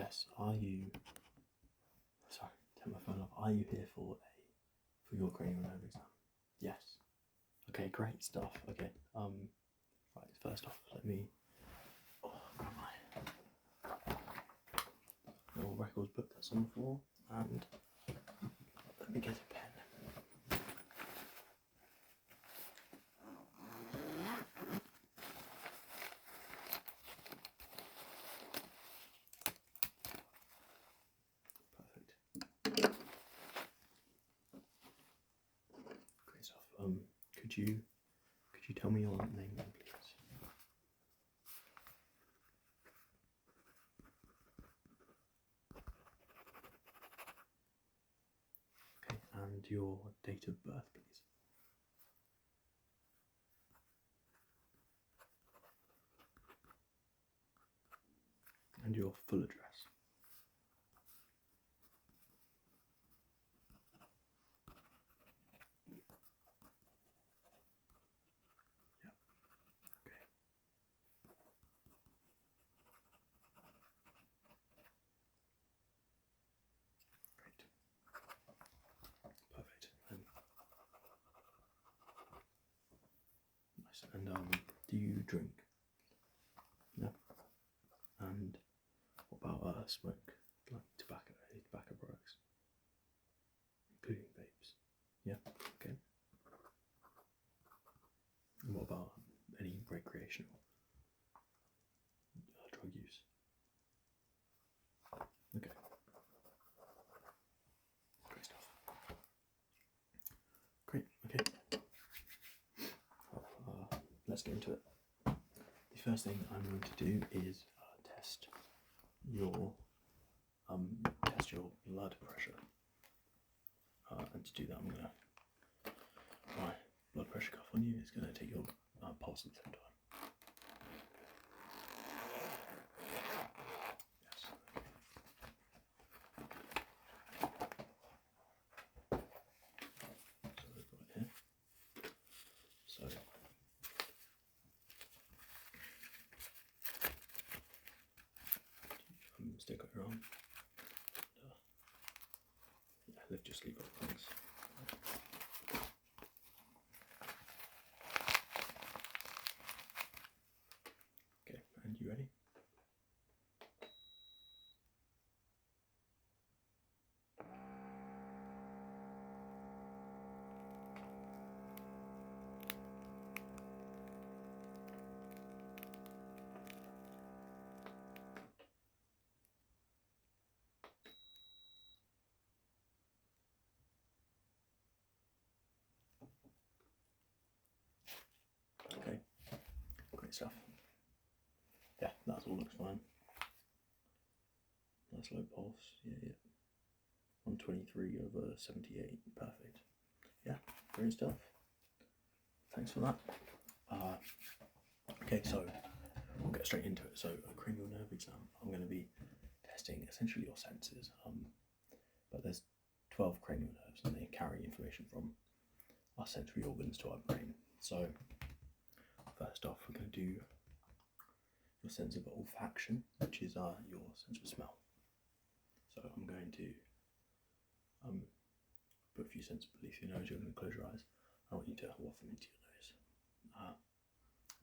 yes, are you, sorry, turn my phone off, are you here for your cranial nerve exam? Yes. Okay, great stuff. Okay, right, first off, let me grab my little records book that's on the floor, and let me get a pen. Perfect. Great stuff. Could you tell me your name, please? Okay, and your date of birth, please. And your full address. Yeah. Okay. Great. Perfect. Nice. And do you drink? No. And what about smoke? Like any tobacco products? Including vapes? Yeah, okay. And what about any recreational drug use? Okay. Great stuff. Great, okay. Let's get into it. The first thing I'm going to do is test your blood pressure. And to do that, I'm going to my blood pressure cuff on you. It's going to take your pulse at the same time. Yes. So we've got it here. So stick out your arm. Yeah, lift your sleeve up, thanks. Okay, and you ready? Okay, great stuff. Yeah, that all looks fine. Nice low pulse, yeah. 123/78, perfect. Yeah, great stuff. Thanks for that. Okay, so we'll get straight into it. So a cranial nerve exam, I'm going to be testing essentially your senses. But there's 12 cranial nerves and they carry information from our sensory organs to our brain. So first off, we're going to do your sense of olfaction, which is your sense of smell. So I'm going to put a few cents beneath your nose. You're going to close your eyes. I want you to waft them into your nose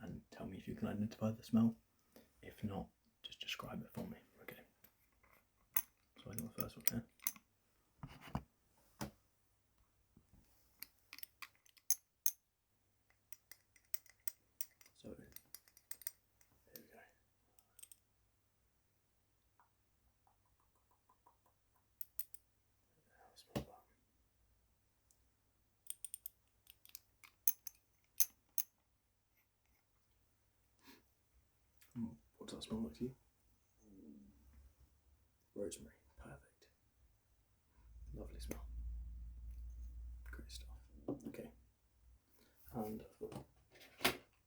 and tell me if you can identify the smell. If not, just describe it for me. Okay. So I got the first one here. So here we go. Smell that. What does that smell like to you? Rosemary, perfect. Lovely smell. Great stuff. Okay. And I've got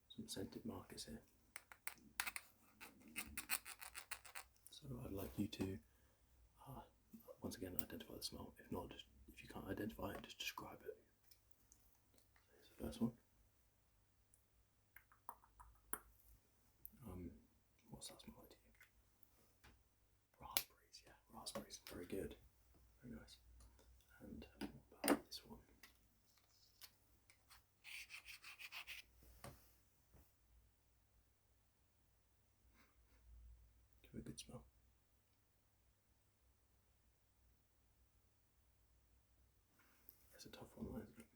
some scented markers here. So I'd like you to once again identify the smell. If not, just if you can't identify it, just describe it. So here's the first one. What's that smell like to you? Raspberries, well. It's a tough one, isn't it?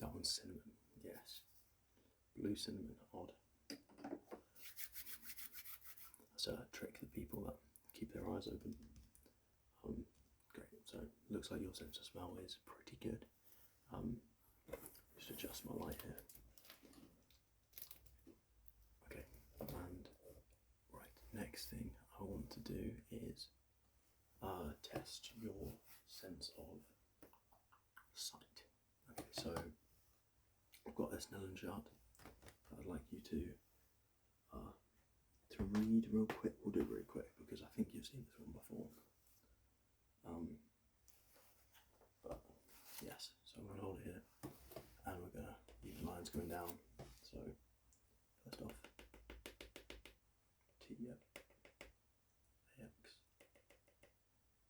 That one's cinnamon, yes. Blue cinnamon, odd. That's a trick that people that keep their eyes open. Great, so looks like your sense of smell is pretty good. Just adjust my light here. Okay, and right, next thing I want to do is test your sense of sight. Okay, so I've got this Snellen chart that I'd like you to read real quick. We'll do it very quick because I think you've seen this one before. But yes, so I'm going to hold it here and we're going to use lines going down. So first off, T, yep, AX,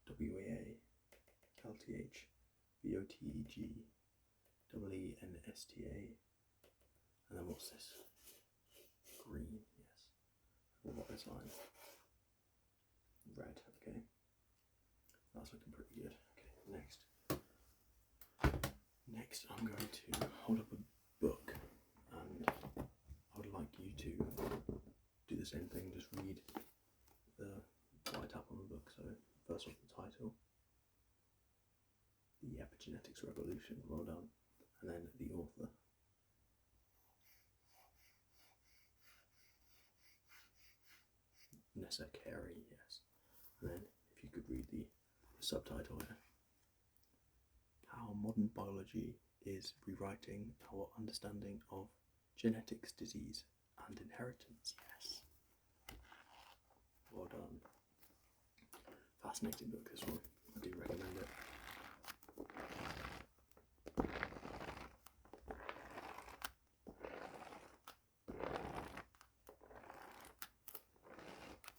WAA, LTH, VOTG, EENSTA, and then what's this? Green, yes. And what is line? Red, okay. That's looking pretty good. Okay, next. Next, I'm going to hold up a book, and I would like you to do the same thing. Just read what I tap on the book. So first off, the title, the epigenetics revolution. Well done. And then the author. Nessa Carey, yes. And then if you could read the subtitle here. How modern biology is rewriting our understanding of genetics, disease and inheritance, yes. Well done. Fascinating book, this one. I do recommend it.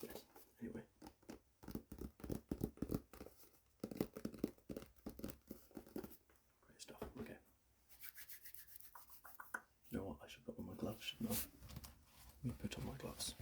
Yes, anyway. Great stuff, okay. You know what, I should put on my gloves, shouldn't I? Let me put on my gloves.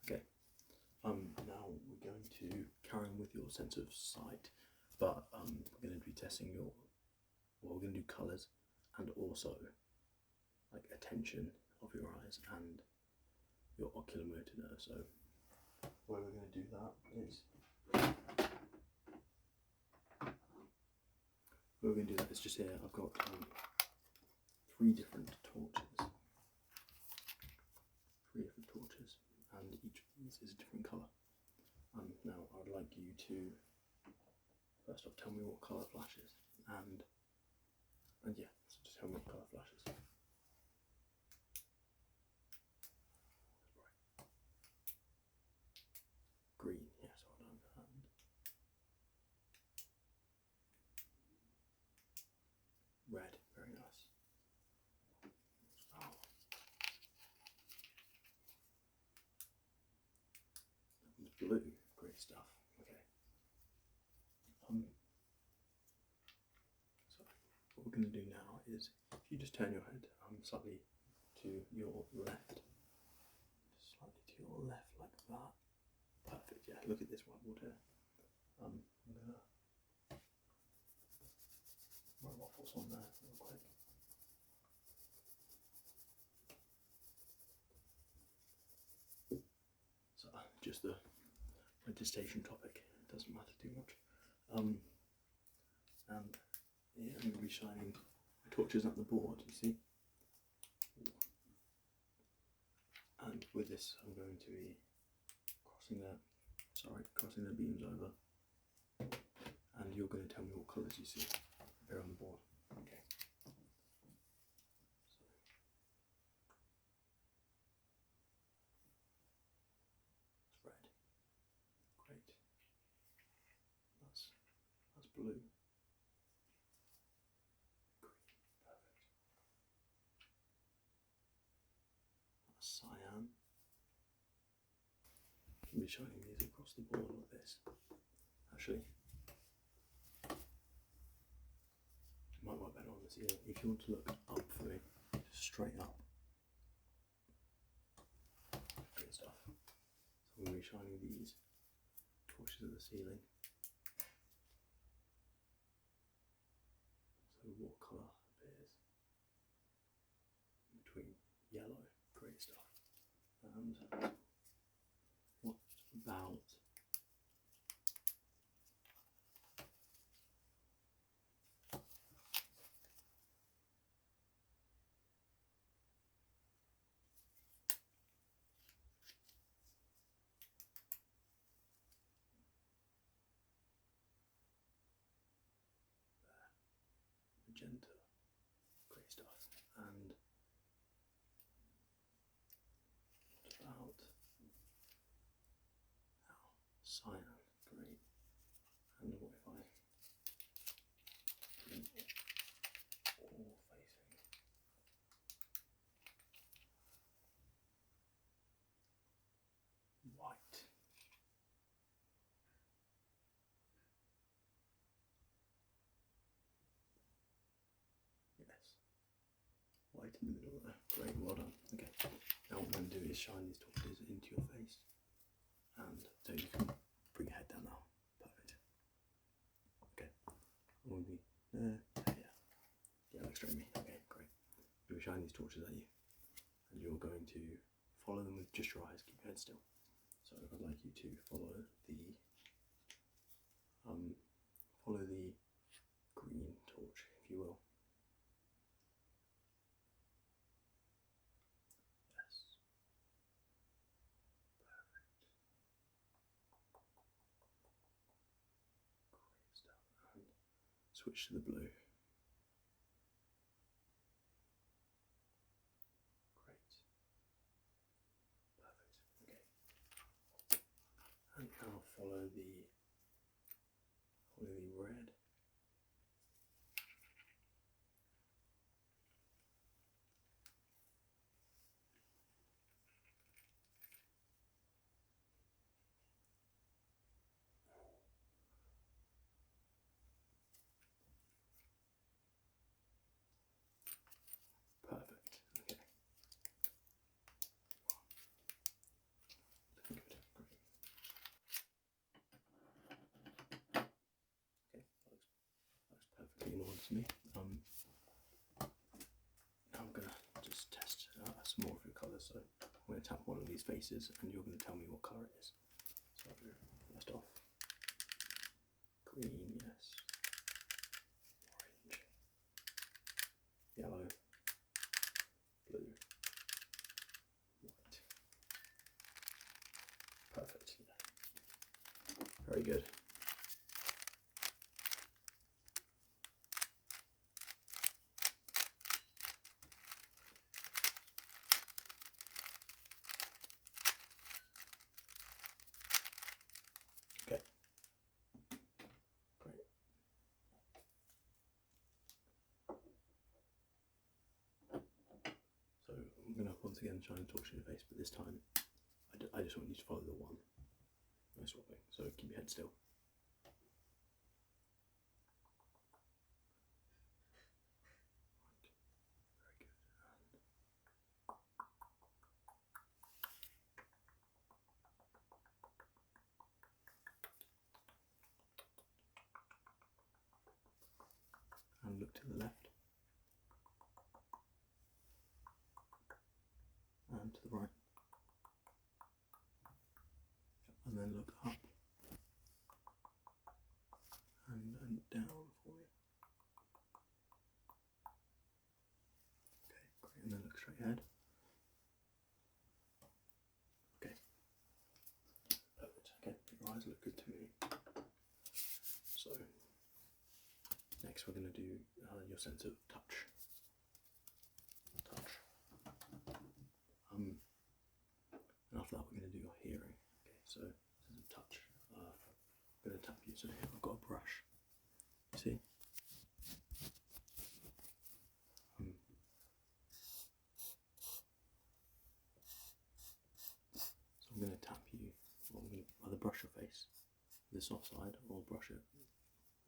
Okay, now we're going to carry on with your sense of sight, but we're going to be testing we're going to do colours and also like attention of your eyes and your oculomotor nerve. So the way we're going to do that is, just here. I've got 3 different torches. And each of these is a different colour. Now I would like you to first off tell me what colour flashes, and yeah, so just tell me what colour flashes. Green, yes, well done. And red, very nice. Oh. Blue, great stuff. Okay. So what we're going to do now is, if you just turn your head slightly to your left, slightly to your left like that. Perfect. Yeah. Look at this whiteboard here. I'm gonna my waffles on there real quick. So just the registration topic, it doesn't matter too much. And yeah, I'm going to be shining my torches at the board, you see. And with this I'm going to be crossing the beams over, and you're going to tell me what colours you see here on the board. Okay. So red. Great. blue, green, perfect. That's cyan. You can be shining these across the board like this. Actually, it might work better on the ceiling. If you want to look up for me, just straight up. Great stuff. So I'm going to be shining these torches at the ceiling. So what colour appears in between yellow, great stuff. And what about magenta, great stuff. And what about cyan, great. And what if I bring it all facing white? Yes, white in the middle there. Great, well done. Okay, now what I'm going to do is shine these torches into your face, and so you can bring your head down now. Perfect. Okay, I'm going to be there. Yeah, like straight at me. Okay, great. I'm going to shine these torches at you, and you're going to follow them with just your eyes. Keep your head still. So I'd like you to follow the green torch, if you will. Yes. Perfect. Great stuff. And switch to the blue. Great. Perfect. Okay. And now follow the red. Perfect. Okay. Good. Great. Okay. Looks perfectly in order to me. Now I'm gonna just test some more of your colours. So I'm gonna tap one of these faces, and you're gonna tell me what colour it is. So first off, green, yes. Orange, yellow, blue, white. Perfect. Yeah. Very good. Okay. Great. So I'm going to once again try and torch your face, but this time I just want you to follow the one. No swapping. So keep your head still. Right. Very good. And look to the left. And to the right. And then look up. And down for me. Okay, great. And then look straight ahead. Okay. Perfect. Okay, your eyes look good to me. So, next we're going to do your sense of touch. And after that we're going to do your hearing. Okay, so sense of touch. I'm going to tap you. So here I've got a brush.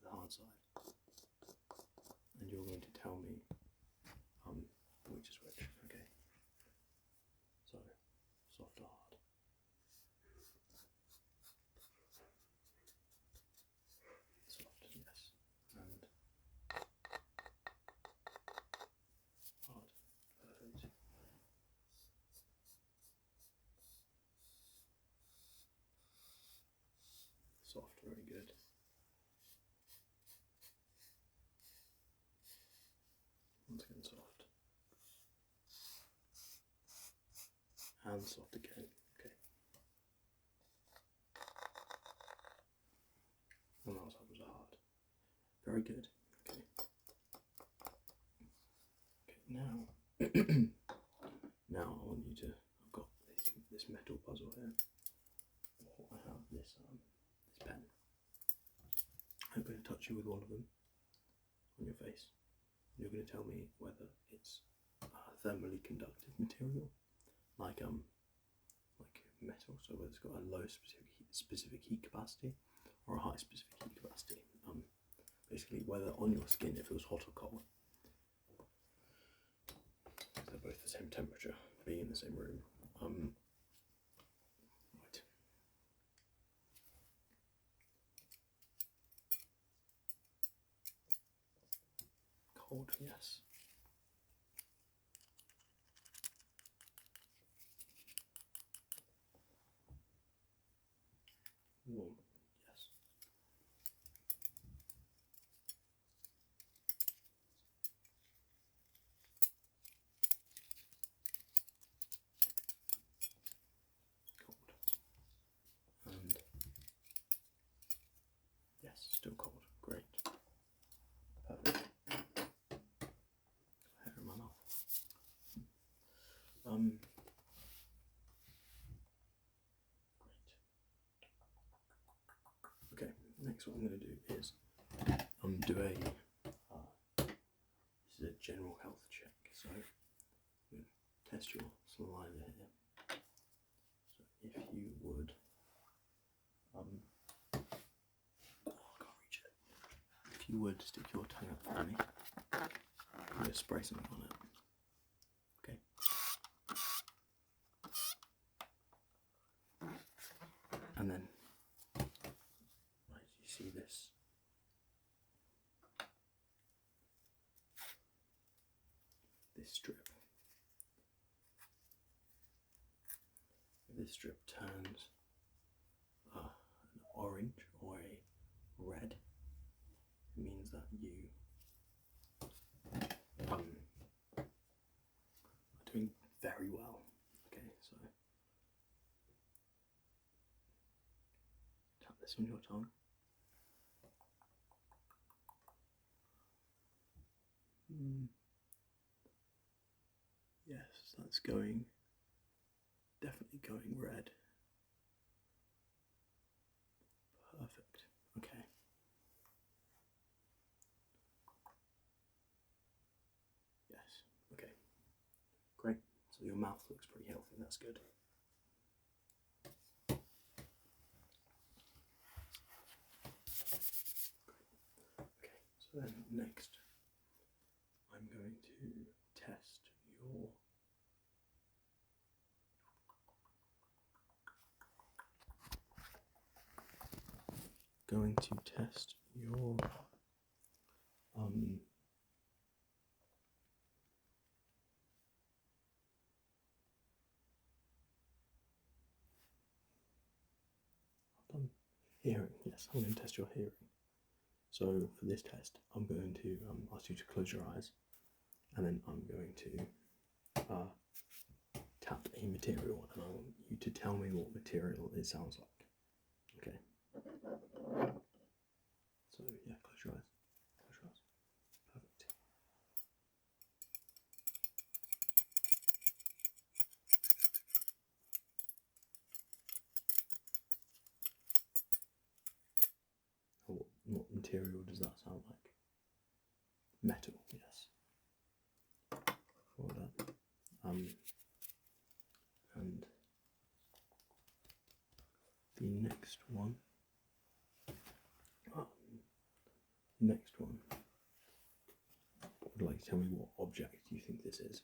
the hard side, and you're going to tell me which is which. Okay. So soft or hard. Soft, yes, and hard. Perfect. Soft, very good. Once again, soft. And soft again. Okay. And that was hard. Very good. Okay. Okay, now now I want you to, I've got this metal puzzle here. I have this pen. I'm going to touch you with one of them on your face. You're going to tell me whether it's thermally conductive material, like metal, so whether it's got a low specific heat capacity or a high specific heat capacity. Basically, whether on your skin it feels hot or cold. They're both the same temperature, being in the same room. Right. Cold, yes. Warm, yes. Cold. And yes, still cold. Great. Perfect. Hair in my mouth. Great. Okay, next what I'm going to do is do a this is a general health check. So I'm going to test your saliva here. So if you would oh, I can't reach it. If you would stick your tongue up for me, I'm going to spray something on it. Okay. And then, right, you see this? This strip. If this strip turns an orange or a red, it means that you are doing very well. Okay, so tap this on your tongue. Yes, that's going, definitely going red. Perfect. Okay. Yes. Okay. Great. So your mouth looks pretty healthy. That's good. Okay. So then next, I'm going to test your hearing. Yes, I'm going to test your hearing. So for this test, I'm going to ask you to close your eyes, and then I'm going to tap a material, and I want you to tell me what material it sounds like. Okay. So yeah, close your eyes. Close your eyes. Perfect. What material does that sound like? Metal, yes. Well done. And the next one Next one. Would you like to tell me what object you think this is?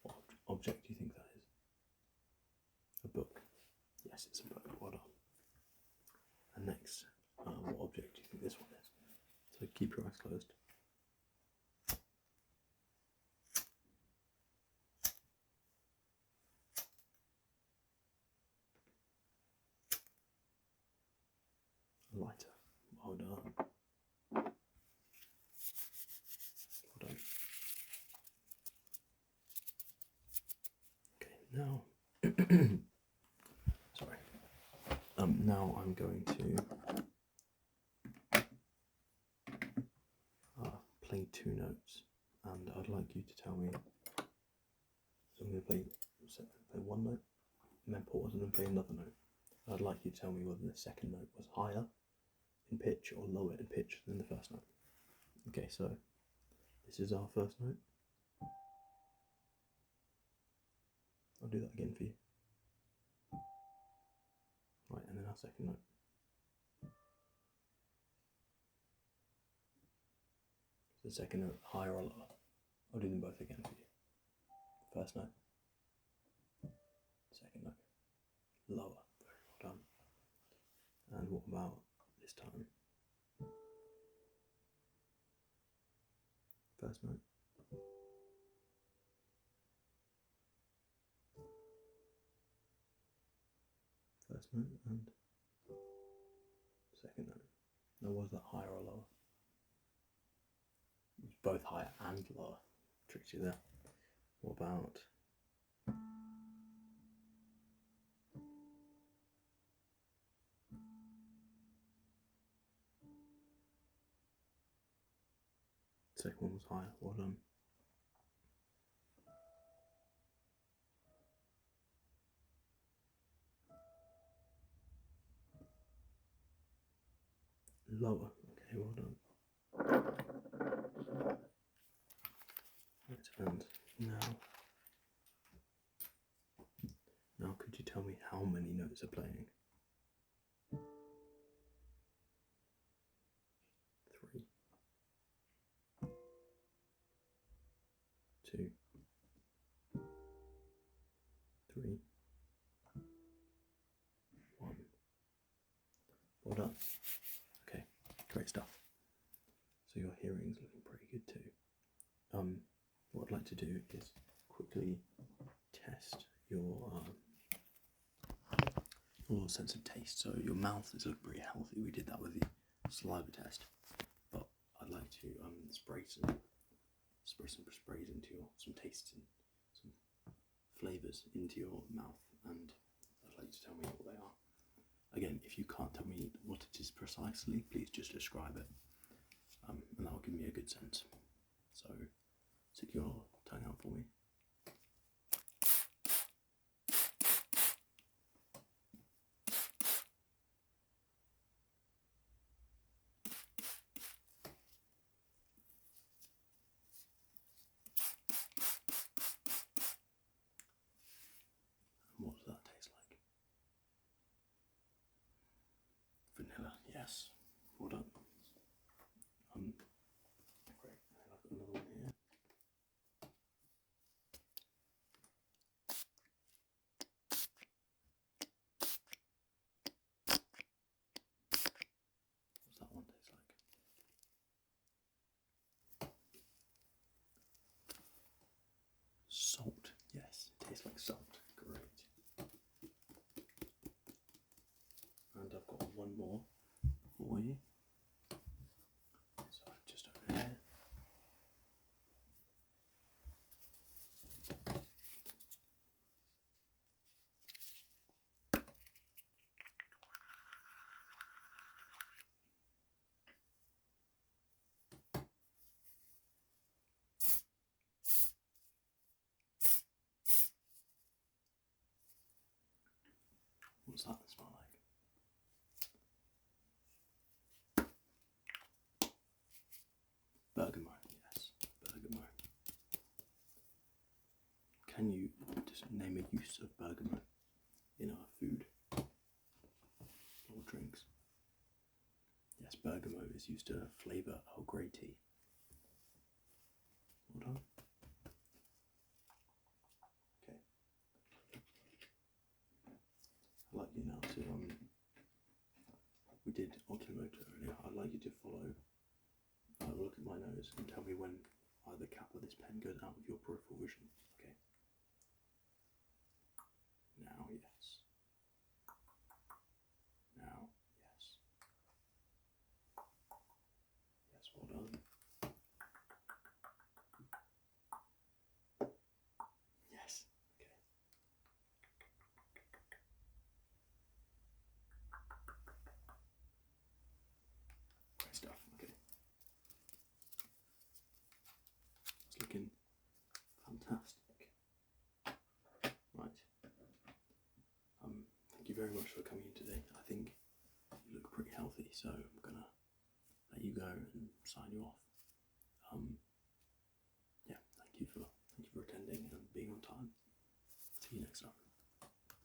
What object do you think that is? A book. Yes, it's a book. Well done. And next, what object do you think this one is? So keep your eyes closed. A lighter. Well done. Well done. Okay, now, sorry. Now I'm going to play 2 notes, and I'd like you to tell me. So I'm going to play 1 note, and then pause, and then play another note. I'd like you to tell me whether the second note was higher in pitch or lower in pitch than the first note. Okay, so this is our first note. I'll do that again for you. Right, and then our second note. The second note higher or lower? I'll do them both again for you. First note. Second note. Lower. Very well done. And what about this time? First note. First note and second note. Now was that higher or lower? It was both higher and lower. Tricked you there. What about second one was higher? Well done. Lower. Okay, well done. Right, and now could you tell me how many notes are playing? 3, 2, 3, 1. Well done. Okay, great stuff. So your hearing's looking pretty good too. What I'd like to do is quickly test your sense of taste. So your mouth is looking pretty healthy. We did that with the saliva test, but I'd like to spray some sprays into some tastes and some flavours into your mouth, and I'd like you to tell me what they are. Again, if you can't tell me what it is precisely, please just describe it, and that will give me a good sense. So stick your tongue out for me. What does that taste like? Vanilla, yes. Well done. Great. I've got another one here. What's that one taste like? Salt, yes. It tastes like salt. Great. And I've got one more for you. So just over here. What's that smell like? Bergamot, yes, bergamot. Can you just name a use of bergamot in our food or drinks? Yes, bergamot is used to flavour Earl Grey tea. Well done. Okay. I'd like you now to, we did oculomotor earlier. I'd like you to follow, look at my nose and tell me when the cap of this pen goes out of your peripheral vision. Okay. Now, yes. Now, yes. Yes, well done. Yes, okay. Great stuff, okay. It's looking fantastic. Right. Thank you very much for coming in today. I think you look pretty healthy, so I'm gonna let you go and sign you off. Yeah, thank you for attending and being on time. See you next time.